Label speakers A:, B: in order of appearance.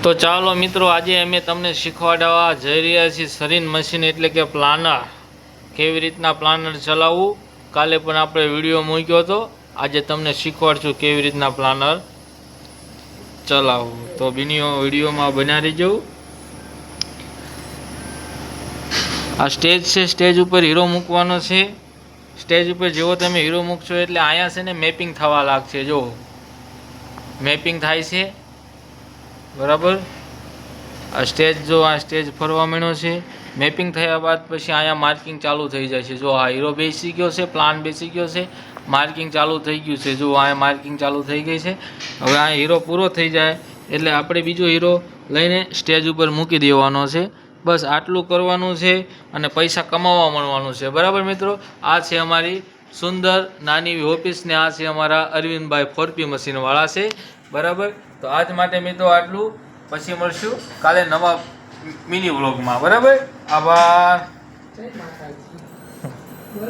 A: તો ચાલો મિત્રો, આજે અમે તમને શીખવાડવા જઈ રહ્યા છીએ સરીન મશીન એટલે કે પ્લાનર. કેવી રીતના પ્લાનર ચલાવવું. કાલે પણ આપણે વિડીયો મૂક્યો હતો. આજે તમને શીખવાડશું કેવી રીતના પ્લાનર ચલાવવું. તો વિડીયોમાં બના રહીજો. આ સ્ટેજ છે, સ્ટેજ ઉપર હીરો મૂકવાનો છે. સ્ટેજ ઉપર જેવો તમે હીરો મૂકશો એટલે અહીંયા છે ને મેપિંગ થવા લાગશે. જો મેપિંગ થાય છે, બરાબર. આ સ્ટેજ ફરવા માંડ્યો છે. મેપિંગ થયા બાદ પછી અહીંયા માર્કિંગ ચાલુ થઈ જાય છે. જો આ હીરો બેસી ગયો છે, પ્લાન બેસી ગયો છે, માર્કિંગ ચાલુ થઈ ગયું છે. જો અહીંયા માર્કિંગ ચાલુ થઈ ગઈ છે. હવે આ હીરો પૂરો થઈ જાય એટલે આપણે બીજો હીરો લઈને સ્ટેજ ઉપર મૂકી દેવાનો છે. બસ આટલું કરવાનું છે અને પૈસા કમાવા મળવાનું છે. બરાબર મિત્રો, આ છે અમારી સુંદર નાની એવી ઓફિસ ને આ છે અમારા અરવિંદભાઈ 4P મશીનવાળા છે. બરાબર, તો આજ માટે મિત્રો આટલું. પછી મળશું કાલે નવા મિની વ્લોગમાં. બરાબર, આભાર.
B: જય માતાજી.